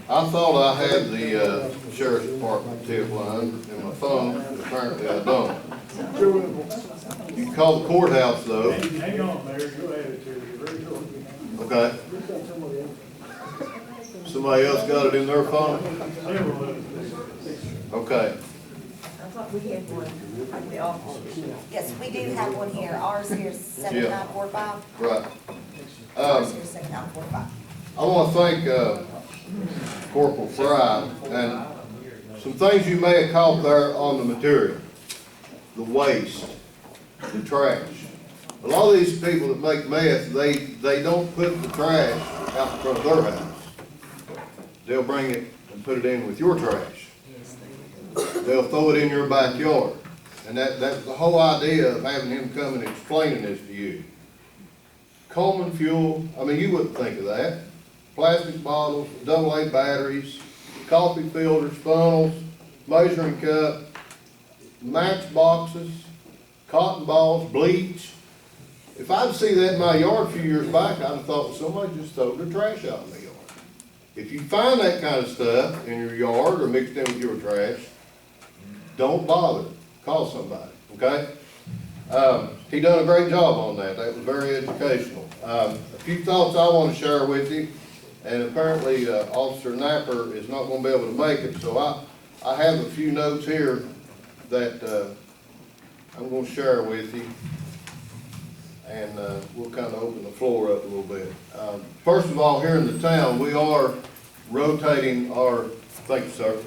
I thought I had the sheriff's department tip line in my phone, but apparently I don't. You can call the courthouse though. Hang on, Mayor, go ahead, Terry, you're very short. Okay. Somebody else got it in their phone? Several of them. Okay. I thought we had one at the office. Yes, we do have one here. Ours here is 7945. Right. Ours here is 7945. I want to thank Corporal Fry, and some things you may have caught there on the material. The waste, the trash. A lot of these people that make meth, they don't put the trash out in front of their house. They'll bring it and put it in with your trash. They'll throw it in your backyard. And that's the whole idea of having him come and explaining this to you. Coleman fuel, I mean, you wouldn't think of that. Plastic bottles, AA batteries, coffee filters, funnels, measuring cup, matchboxes, cotton balls, bleach. If I'd seen that in my yard a few years back, I'd have thought somebody just threw their trash out in the yard. If you find that kind of stuff in your yard or mixed in with your trash, don't bother. Call somebody, okay? He done a great job on that. That was very educational. A few thoughts I want to share with you, and apparently Officer Napper is not going to be able to make it, so I have a few notes here that I'm going to share with you, and we'll kind of open the floor up a little bit. First of all, here in the town, we are rotating our, thank you, sir,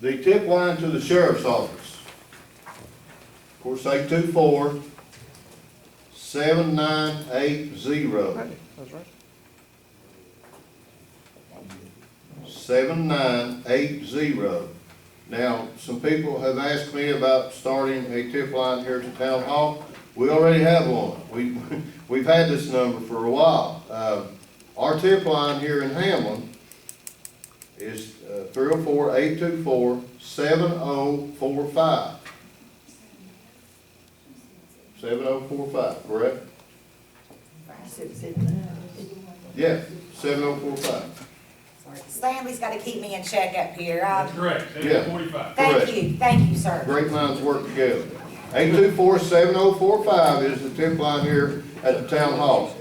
the tip line to the sheriff's office. Of course, 824-7980. That's right. 7980. Now, some people have asked me about starting a tip line here at the town hall. We already have one. We've had this number for a while. Our tip line here in Hamlin is 304-824-7045. 7045, correct? Yeah, 7045. Stanley's got to keep me in check up here. That's correct, Yeah. 745. Thank you, sir. Great minds work together. 824-7045 is the tip line here at the town hall.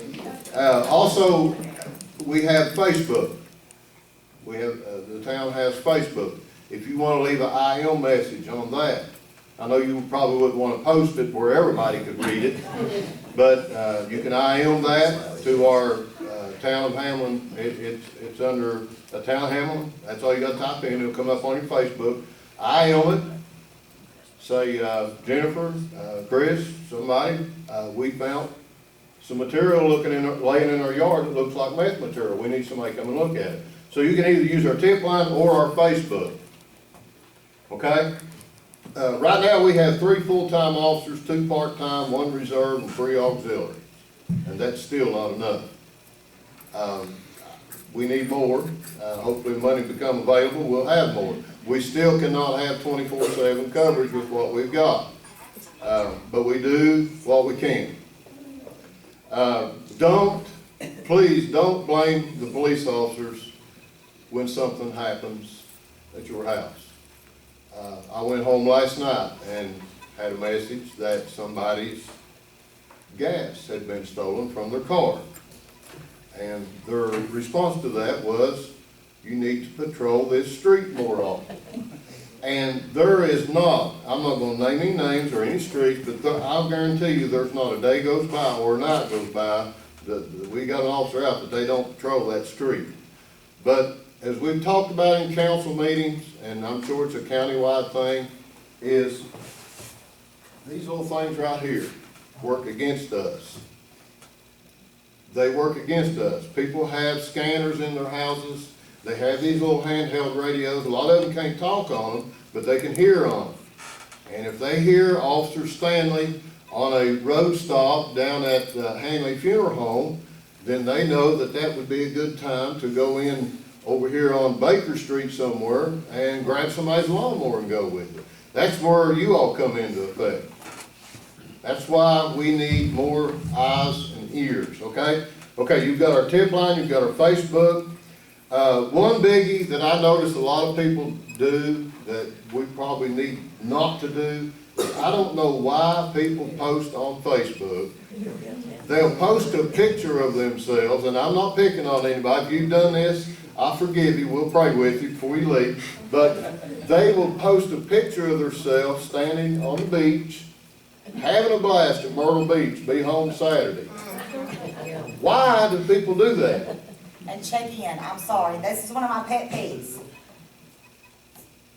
Also, we have Facebook. We have, the town has Facebook. If you want to leave an IM message on that, I know you probably wouldn't want to post it where everybody could read it, but you can IM that to our town of Hamlin. It's under the town of Hamlin. That's all you got to type in. It'll come up on your Facebook. IM it. Say, Jennifer, Chris, somebody, we found some material laying in our yard that looks like meth material. We need somebody to come and look at it. So you can either use our tip line or our Facebook. Okay? Right now we have 3 full-time officers, 2 part-time, 1 reserve, and 3 auxiliary. And that's still not enough. We need more. Hopefully money become available, we'll have more. We still cannot have 24/7 coverage with what we've got. But we do what we can. Please don't blame the police officers when something happens at your house. I went home last night and had a message that somebody's gas had been stolen from their car. And their response to that was, you need to patrol this street more often. And there is not, I'm not going to name any names or any streets, but I'll guarantee you there's not a day goes by or a night goes by that we got an officer out that they don't patrol that street. But as we've talked about in council meetings, and I'm sure it's a countywide thing, is these little things right here work against us. They work against us. People have scanners in their houses. They have these little handheld radios. A lot of them can't talk on them, but they can hear on them. And if they hear Officer Stanley on a road stop down at Hanley Funeral Home, then they know that that would be a good time to go in over here on Baker Street somewhere and grab somebody's lawnmower and go with it. That's where you all come into effect. That's why we need more eyes and ears, okay? Okay, you've got our tip line, you've got our Facebook. One biggie that I notice a lot of people do that we probably need not to do, I don't know why people post on Facebook. They'll post a picture of themselves, and I'm not picking on anybody. If you've done this, I forgive you. We'll pray with you before you leave. But they will post a picture of themselves standing on the beach, having a blast at Myrtle Beach, be home Saturday. Why do people do that? And check in, I'm sorry, this is one of my pet peeves.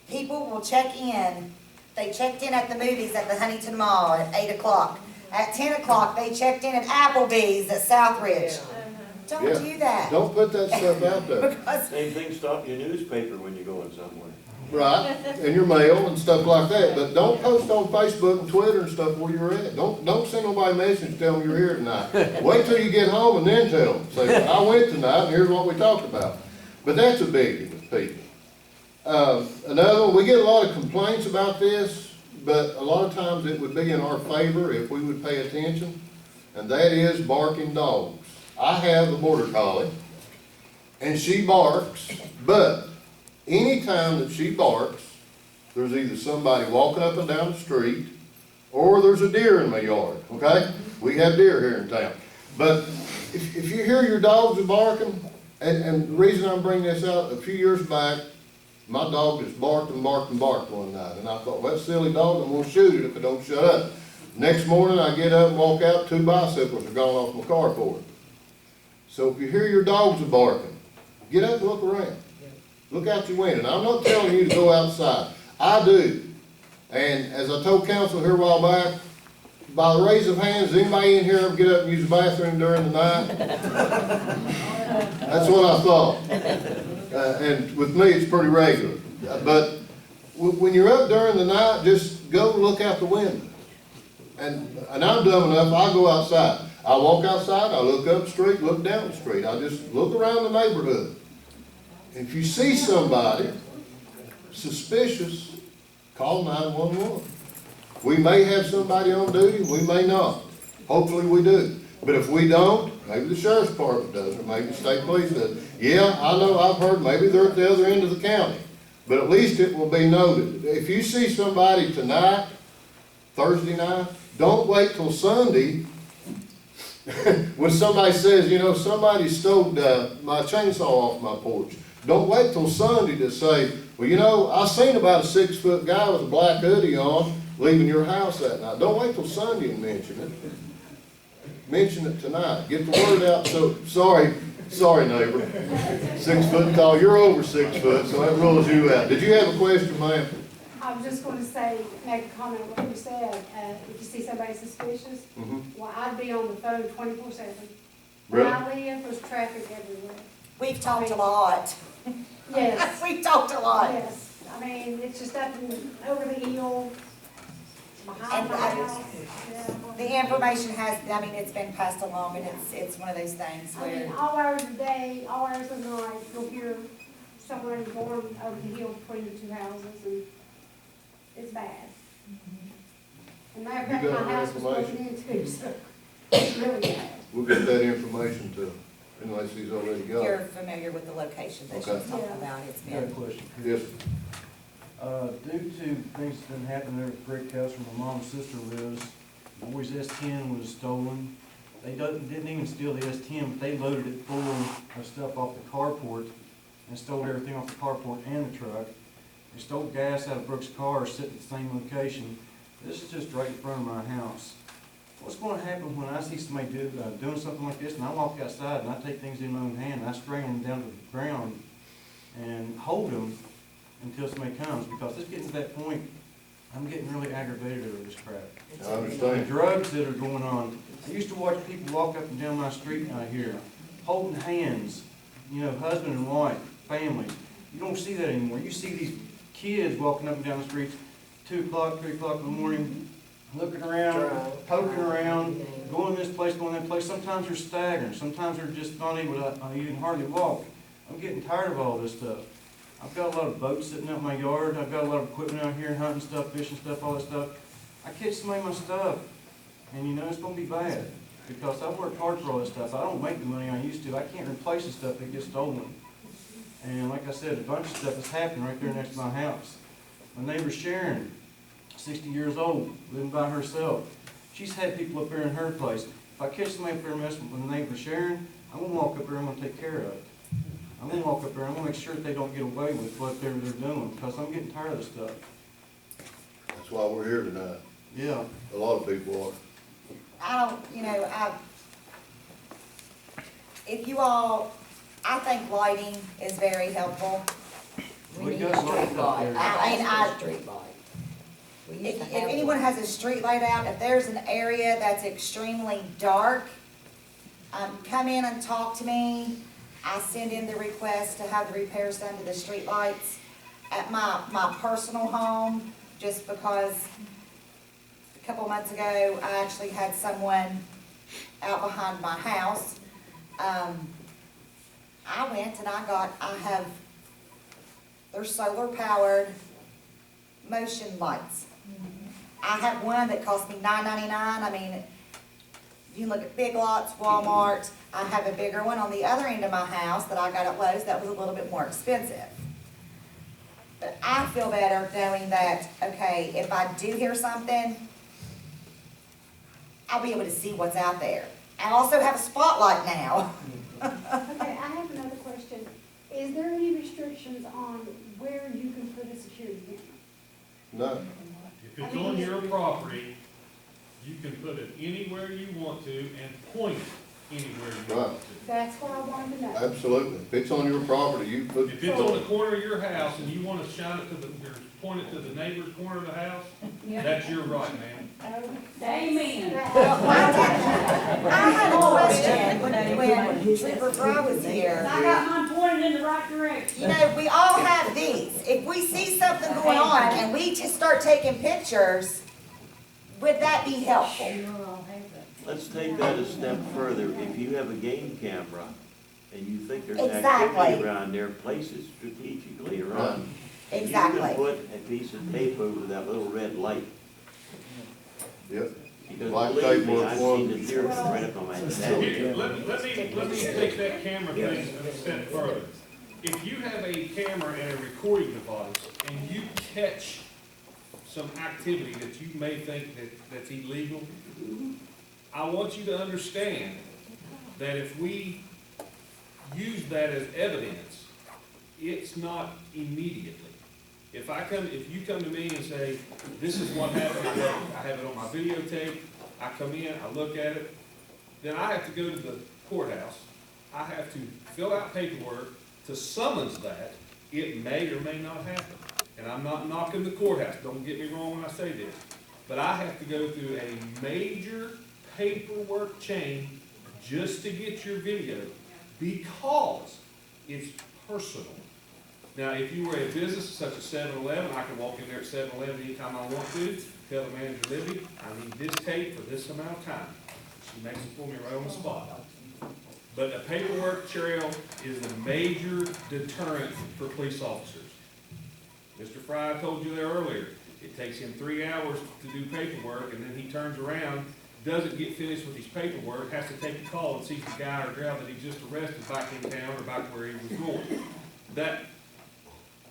People will check in, they checked in at the movies at the Huntington Mall at 8 o'clock. At 10 o'clock, they checked in at Applebee's at Southridge. Don't Yeah. do that. Don't put that stuff out there. Because Same thing, stop your newspaper when you're going somewhere. Right, and your mail and stuff like that, but don't post on Facebook and Twitter and stuff where you're at. Don't send nobody a message, tell them you're here tonight. Wait till you get home and then tell them. Say, I went tonight and here's what we talked about. But that's a biggie with people. Another one, we get a lot of complaints about this, but a lot of times it would be in our favor if we would pay attention, and that is barking dogs. I have a border collie, and she barks, but anytime that she barks, there's either somebody walking up and down the street, or there's a deer in my yard, okay? We have deer here in town. But if you hear your dogs are barking, and the reason I'm bringing this out, a few years back, my dog just barked and barked and barked one night, and I thought, well, that silly dog, I'm gonna shoot it if it don't shut up. Next morning, I get up and walk out, 2 bicycles are gone off my carport. So if you hear your dogs are barking, get up and look around. Look out your window. And I'm not telling you to go outside. I do. And as I told council here a while back, by the raise of hands, does anybody in here ever get up and use the bathroom during the night? That's what I thought. And with me, it's pretty regular. But when you're up during the night, just go look out the window. And I'm dumb enough, I go outside. I walk outside, I look up the street, look down the street. I just look around the neighborhood. If you see somebody suspicious, call 911. We may have somebody on duty, we may not. Hopefully we do. But if we don't, maybe the sheriff's department does, or maybe the state police does. Yeah, I know, I've heard, maybe they're at the other end of the county. But at least it will be noted. If you see somebody tonight, Thursday night, don't wait till Sunday when somebody says, you know, somebody stole my chainsaw off my porch. Don't wait till Sunday to say, well, you know, I seen about a 6-foot guy with a black hoodie on leaving your house that night. Don't wait till Sunday and mention it. Mention it tonight. Get the word out. So, sorry neighbor. 6 foot tall. You're over 6 foot, so that rules you out. Did you have a question, ma'am? I was just going to say, make a comment on what you said. If you see somebody suspicious, well, I'd be on the phone 24/7. Where Really? I live, there's traffic everywhere. we've talked a lot. Yes, We've talked a lot. yes. I mean, it's just up and over the hill, behind And my I- house. Yeah. The information has, I mean, it's been passed along, and it's one of those things I mean, where, all hours of the day, all hours of the night, you'll hear someone born over the hill between the 2 houses, and it's bad. And matter of fact, You got my her house was broken information? into, so it's really bad. We'll get that information to him, unless he's already got you're it. familiar with the location that she's Okay. talking Yeah. about. It's I got a been, question. Yes, Due to things that's been happening there at the brick house where my mom's sister lives, the boy's S10 was stolen. They didn't even steal the S10, but they loaded it full of stuff off the carport and stole everything off the carport and the truck. They stole gas out of Brooks' car, sitting at the same location. This is just right in front of my house. What's going to happen when I see somebody doing something like this, and I walk outside and I take things in my own hand, and I strangle them down to the ground and hold them until somebody comes, because it's getting to that point, I'm getting really aggravated over this crap. I The understand. drugs that are going on, I used to watch people walk up and down my street out here, holding hands, you know, husband and wife, families. You don't see that anymore. You see these kids walking up and down the streets, 2 o'clock, 3 o'clock in the morning, looking around, poking around, going this place, going that place. Sometimes they're staggering, sometimes they're just not able to even hardly walk. I'm getting tired of all this stuff. I've got a lot of boats sitting out in my yard, I've got a lot of equipment out here, hunting stuff, fishing stuff, all that stuff. I catch some of my stuff, and you know, it's gonna be bad, because I worked hard for all this stuff. I don't make the money I used to. I can't replace the stuff that gets stolen. And like I said, a bunch of stuff is happening right there next to my house. My neighbor Sharon, 60 years old, living by herself. She's had people up there in her place. If I catch somebody up there messing with my neighbor Sharon, I'm gonna walk up there, I'm gonna take care of it. I'm gonna walk up there, I'm gonna make sure that they don't get away with whatever they're doing, because I'm getting tired of this stuff. That's why we're here tonight. Yeah. A lot of people are. If you all, I think lighting is very helpful. We got lights up there. Street light. If anyone has a street light out, if there's an area that's extremely dark, come in and talk to me. I send in the request to have the repairs done to the street lights at my personal home, just because a couple months ago, I actually had someone out behind my house. I went and they're solar powered motion lights. I have one that cost me $9.99. I mean, you can look at Big Lots, Walmart. I have a bigger one on the other end of my house that I got at Lowe's that was a little bit more expensive. But I feel better knowing that, okay, if I do hear something, I'll be able to see what's out there. I also have a spotlight now. Okay, I have another question. Is there any restrictions on where you can put a security camera? No, If it's on your property, you can put it anywhere you want to and point it anywhere you want to. That's what I wanted to know. absolutely. If it's on your property, you put, If it's on the corner of your house and you wanna shine it to or point it to the neighbor's corner of the house, that's your right, man. Amen. I had a question when Trooper Fry was here. I got mine pointed in the right direction. You know, we all have these. If we see something going on and we just start taking pictures, would that be helpful? Let's take that a step further. If you have a game camera and you think there's Exactly. activity around there, place it strategically around. And Exactly. you can put a piece of tape over that little red light. yep. Because Black believe tape me, works I've well. seen the deer right up on my head. Here, let me take that camera thing a step further. If you have a camera and a recording device and you catch some activity that you may think that's illegal, I want you to understand that if we use that as evidence, it's not immediately. If you come to me and say, this is what happened, I have it on my videotape, I come in, I look at it, then I have to go to the courthouse, I have to fill out paperwork to summons that. It may or may not happen. And I'm not knocking the courthouse, don't get me wrong when I say this, but I have to go through a major paperwork chain just to get your video, because it's personal. Now, if you were a business such as 7-Eleven, I can walk in there at 7-Eleven anytime I want to, tell the manager, Libby, I need this tape for this amount of time. She makes it for me right on the spot. But a paperwork trail is a major deterrent for police officers. Mr. Fry told you there earlier, it takes him 3 hours to do paperwork, and then he turns around, doesn't get finished with his paperwork, has to take a call and sees the guy or gal that he just arrested back in town or back where he was going. That,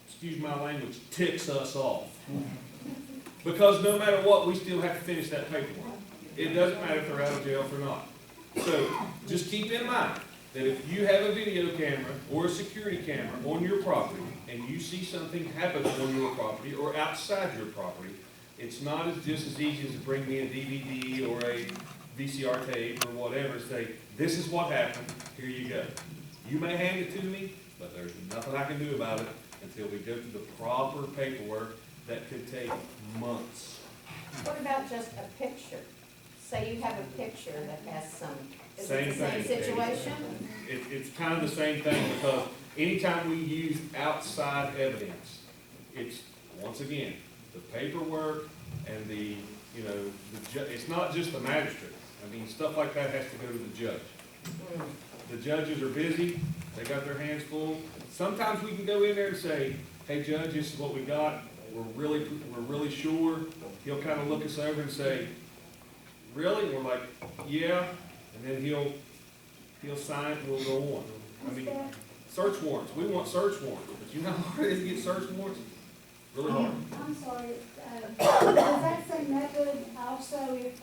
excuse my language, ticks us off. Because no matter what, we still have to finish that paperwork. It doesn't matter if they're out of jail or not. So just keep in mind that if you have a video camera or a security camera on your property and you see something happen on your property or outside your property, it's not just as easy as to bring me a DVD or a VCR tape or whatever and say, this is what happened, here you go. You may hand it to me, but there's nothing I can do about it until we go through the proper paperwork that could take months. What about just a picture? Say you have a picture that has some, is it the Same same thing. situation? It's kind of the same thing, because anytime we use outside evidence, it's, once again, the paperwork and the, you know, it's not just the magistrate. I mean, stuff like that has to go to the judge. The judges are busy, they got their hands full. Sometimes we can go in there and say, hey, judge, this is what we got, we're really sure. He'll kind of look us over and say, really? And we're like, yeah, and then he'll sign it and we'll go on. I mean, search warrants, we want search warrants, but you know how hard it is to get search warrants? Really hard. I'm sorry, does that same method also if,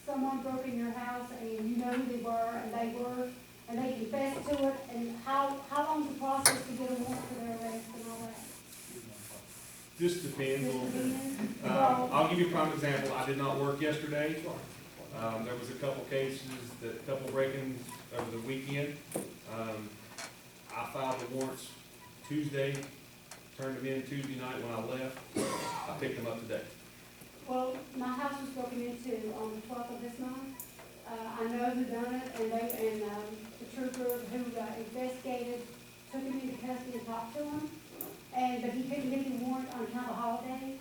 someone broke in your house and you know who they were and they confessed to it, and how long's the process to get a warrant for their arrest and all that? Just depends on, Well, I'll give you a prime example, I did not work yesterday. There was a couple cases, a couple break-ins over the weekend. I filed the warrants Tuesday, turned them in Tuesday night when I left. I picked them up today. well, my house was broken into on the 12th of this month. I know who done it, and the trooper who investigated took him into custody and talked to him. But he couldn't get the warrant on account of holiday,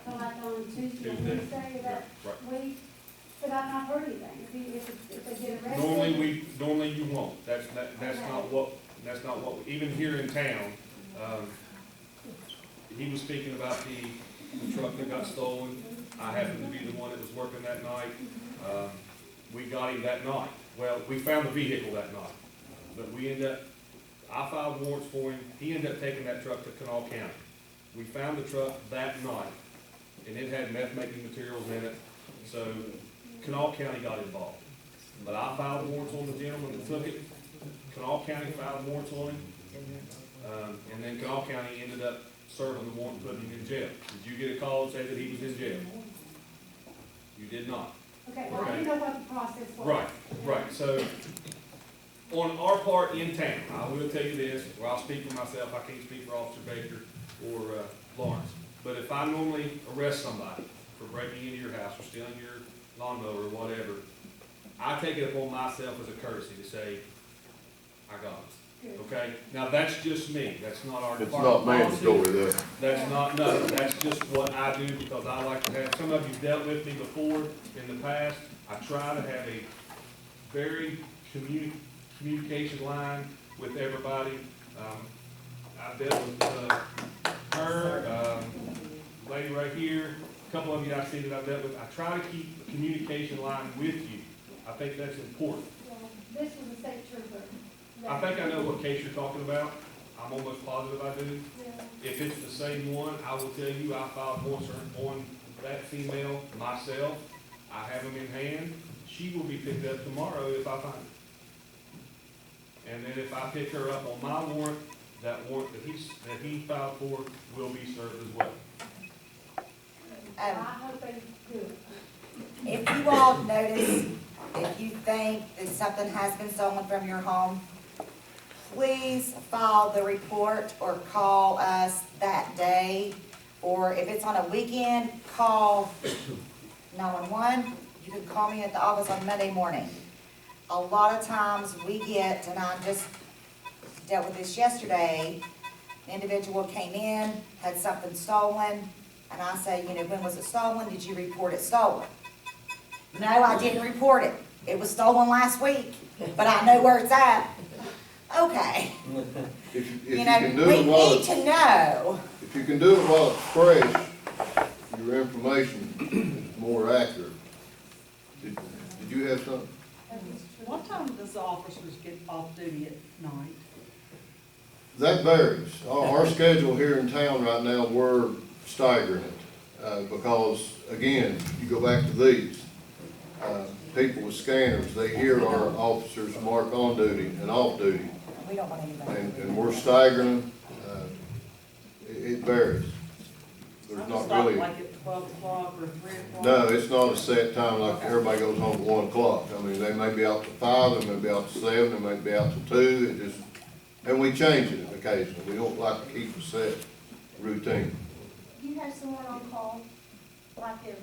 so like on Tuesday or Tuesday. Wednesday of that Right. week. But I've not heard anything. If they get arrested. Normally you won't, that's not what, even here in town, he was speaking about the truck that got stolen. I happened to be the one that was working that night. We got him that night. Well, we found the vehicle that night, but I filed warrants for him. He ended up taking that truck to Kanawha County. We found the truck that night, and it had meth-making materials in it, so Kanawha County got involved. But I filed warrants on the gentleman that took it. Kanawha County filed warrants on him. And then Kanawha County ended up serving the warrant and putting him in jail. Did you get a call and say that he was in jail? You did not. Okay, well, I didn't know what the process was. Right. So, on our part in town, I will tell you this, where I'll speak for myself, I can't speak for Officer Baker or Lawrence. But if I normally arrest somebody for breaking into your house or stealing your lawnmower or whatever, I take it upon myself as a courtesy to say, I got it. Okay? Now, that's just me. That's not our It's department not policy. mandatory though. That's not, no, that's just what I do because I like to have, some of you dealt with me before in the past. I try to have a very communication line with everybody. I've dealt with her, lady right here, a couple of you I see that I've dealt with. I try to keep a communication line with you. I think that's important. Well, this was a state trooper. I think I know what case you're talking about. I'm almost positive I do. Yeah. If it's the same one, I will tell you, I filed warrants on that female myself. I have them in hand. She will be picked up tomorrow if I find her. And then if I pick her up on my warrant, that warrant that he filed for will be served as well. I hope they do it. If you all notice, if you think that something has been stolen from your home, please file the report or call us that day. Or if it's on a weekend, call 911. You can call me at the office on Monday morning. A lot of times we get, and I just dealt with this yesterday, an individual came in, had something stolen, and I say, when was it stolen? Did you report it stolen? No, I didn't report it. It was stolen last week, but I know where it's at. Okay. If you can do it while We need it's, to know. if you can do it while it's fresh, your information is more accurate. Did you have something? What time does the officers get off duty at night? That varies. Our schedule here in town right now, we're staggering it, because, again, you go back to these, people with scanners, they hear our officers mark on duty and off duty, We don't want anybody. and we're staggering them. It varies. I There's just not thought really, like at 12 o'clock or 3 o'clock. no, it's not a set time like everybody goes home at 1 o'clock. I mean, they may be out till 5, they may be out till 7, they may be out till 2, it just, and we change it occasionally. We don't like to keep a set routine. Do you have someone on call, like if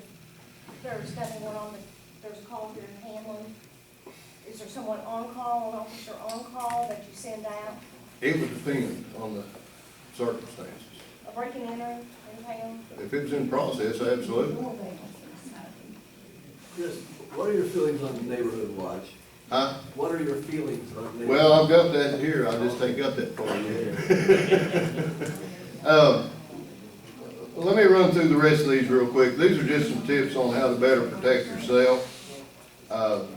there's something going on, there's a call here in Hamlin? Is there someone on call, an officer on call that you send out, It would depend on the circumstances. a breaking and entering in town? If it was in process, absolutely. Chris, what are your feelings on the neighborhood watch? Huh? What are your feelings on neighborhood? Well, I've got that here, I just ain't got that for you. Let me run through the rest of these real quick. These are just some tips on how to better protect yourself.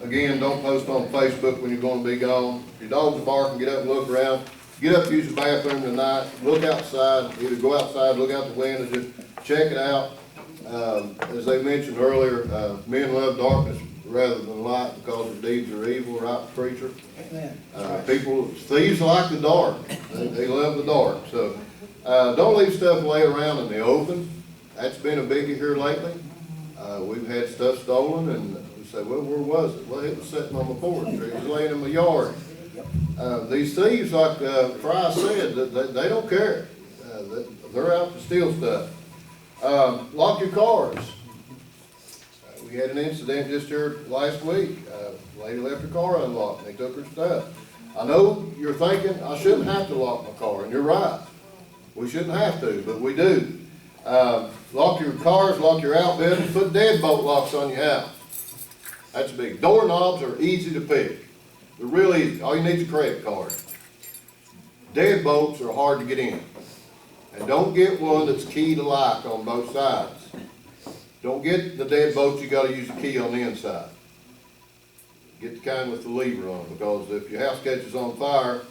Again, don't post on Facebook when you're gonna be gone. If your dog's barking, get up and look around. get up, use the bathroom tonight, look outside, either go outside, look out the window, just check it out. As they mentioned earlier, men love darkness rather than light because their deeds are evil, right, preacher? Thieves like the dark, they love the dark, so, don't leave stuff lay around in the open. That's been a biggie here lately. We've had stuff stolen and we say, well, where was it? Well, it was sitting on the porch, or it was laying in my yard. These thieves, like, Fry said, they don't care. They're out to steal stuff. Lock your cars. We had an incident just here last week. A lady left her car unlocked and they took her stuff. I know you're thinking, I shouldn't have to lock my car, and you're right. We shouldn't have to, but we do. Lock your cars, lock your outbuildings, put deadbolt locks on your house. That's big. Doorknobs are easy to pick. They're real easy. All you need is a credit card. Deadbolts are hard to get in. And don't get one that's key to lock on both sides. Don't get the deadbolts you gotta use a key on the inside. Get the kind with the lever on, because if your house catches on fire,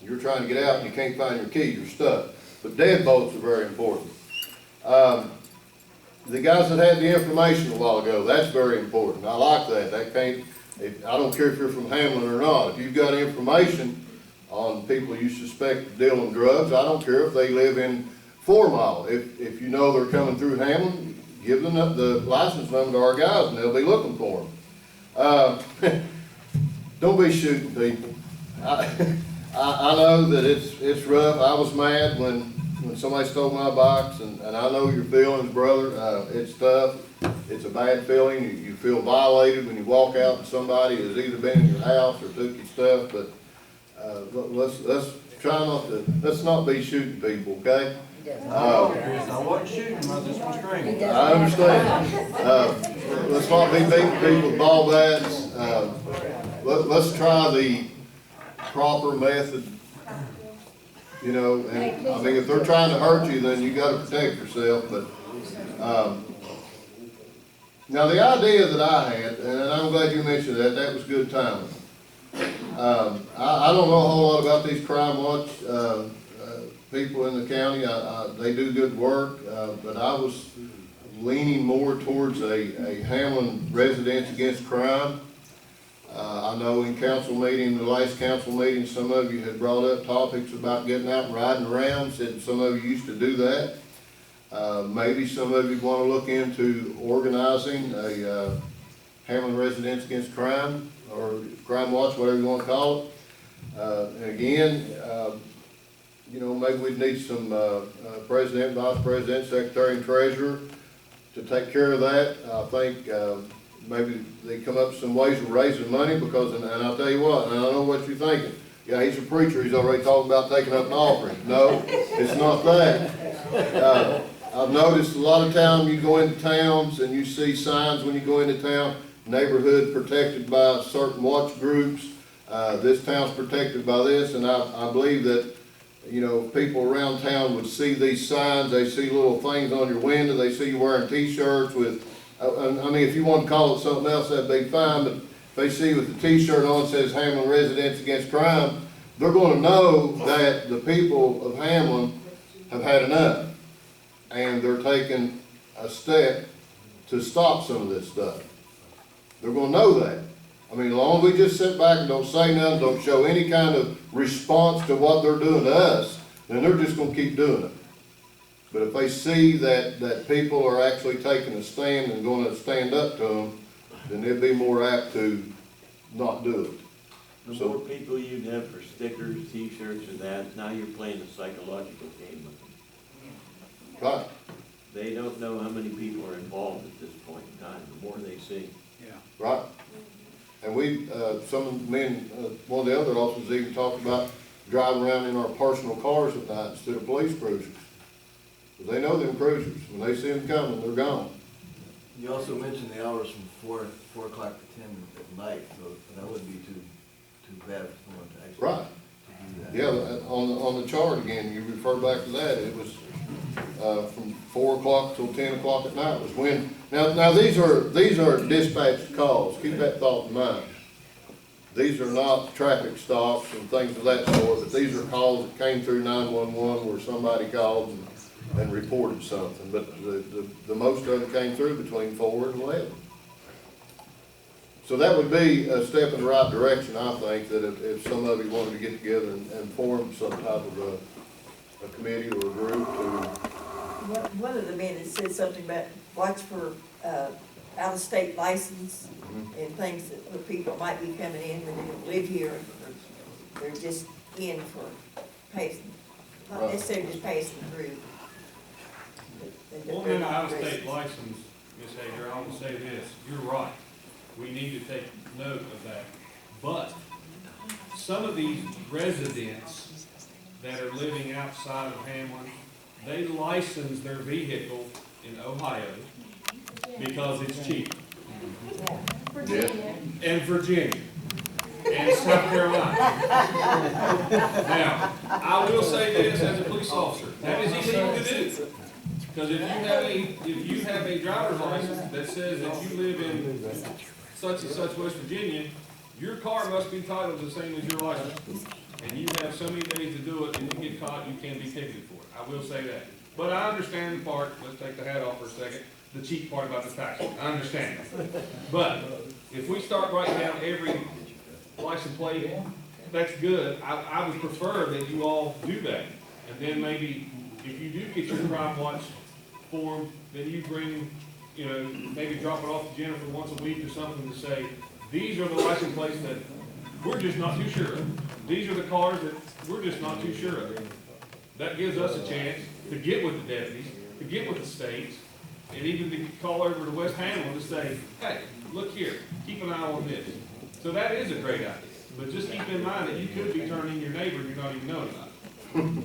you're trying to get out and you can't find your key, you're stuck. But deadbolts are very important. The guys that had the information a while ago, that's very important. I like that. I don't care if you're from Hamlin or not. If you've got information on people you suspect of dealing drugs, I don't care if they live in 4 Mile. If you know they're coming through Hamlin, give them the license number to our guys and they'll be looking for them. Don't be shooting people. I know that it's rough. I was mad when somebody stole my box, and I know your feelings, brother. It's tough. It's a bad feeling. You feel violated when you walk out and somebody has either been in your house or took your stuff, but let's try let's not be shooting people, okay? I wasn't shooting, I just was screaming. I understand. Let's not be beating people with ball bats. Let's try the proper method. You know, and I mean, if they're trying to hurt you, then you gotta protect yourself, but, now the idea that I had, and I'm glad you mentioned that was good timing. I don't know a whole lot about these crime watch, people in the county. They do good work, but I was leaning more towards a Hamlin Residents Against Crime. I know in the last council meeting, some of you had brought up topics about getting out and riding around, said some of you used to do that. Maybe some of you want to look into organizing a Hamlin Residents Against Crime, or Crime Watch, whatever you want to call it. And again, you know, maybe we'd need some president, vice president, secretary, and treasurer to take care of that. I think maybe they come up with some ways of raising money, because, and I'll tell you what, and I don't know what you're thinking. Yeah, he's a preacher, he's already talking about taking up an offering. No, it's not that. I've noticed a lot of time you go into towns and you see signs when you go into town, neighborhood protected by certain watch groups. This town's protected by this, and I believe that, you know, people around town would see these signs, they see little things on your window, they see you wearing t-shirts with, I mean, if you want to call it something else, that'd be fine, but if they see with the t-shirt on that says Hamlin Residents Against Crime, they're going to know that the people of Hamlin have had enough, and they're taking a step to stop some of this stuff. They're going to know that. I mean, as long as we just sit back and don't say nothing, don't show any kind of response to what they're doing to us, then they're just going to keep doing it. But if they see that people are actually taking a stand and going to stand up to them, then they'd be more apt to not do it. The more people you'd have for stickers, t-shirts, and that, now you're playing a psychological game with them. Right. They don't know how many people are involved at this point in time, the more they see. Right. And some of the men, one of the other officers even talked about driving around in our personal cars at night instead of police cruisers. Because they know them cruisers. When they see them coming, they're gone. You also mentioned the hours from 4 o'clock to 10 at night, so that wouldn't be too bad for someone to actually. Right. To do that. Yeah, on the chart again, you refer back to that, it was, from 4 o'clock till 10 o'clock at night was when, now these are dispatched calls, keep that thought in mind. these are not traffic stops and things of that sort, but these are calls that came through 911 where somebody called and reported something. But the most of it came through between 4 and 11. So that would be a step in the right direction, I think, that if some of you wanted to get together and form some type of a committee or a group to. One of the minutes said something about watch for, out-of-state license and things that where people might be coming in when they don't live here, or they're just in for passing, not Right. necessarily just passing through. but Well, they're then not out-of-state residents. license, Ms. Hager, I will say this, you're right. We need to take note of that. But some of these residents that are living outside of Hamlin, they license their vehicle in Ohio because it's cheap. Virginia. And Virginia. And South Carolina. Now, I will say this as a police officer, that is illegal to do. Because if you have a driver's license that says that you live in such and such West Virginia, your car must be titled the same as your license. And you have so many days to do it, and you get caught, you can be ticketed for it. I will say that. But I understand the part, let's take the hat off for a second, the cheap part about the tax. I understand that. But if we start writing down every license plate, that's good. I would prefer that you all do that. And then maybe, if you do get your crime watch form, then you bring, maybe drop it off to Jennifer once a week or something to say, these are the license plates that we're just not too sure of. These are the cars that we're just not too sure of. That gives us a chance to get with the deputies, to get with the states, and even to call over to West Hamlin to say, hey, look here, keep an eye on this. So that is a great idea. But just keep in mind that you could be turning your neighbor and you're not even knowing about it.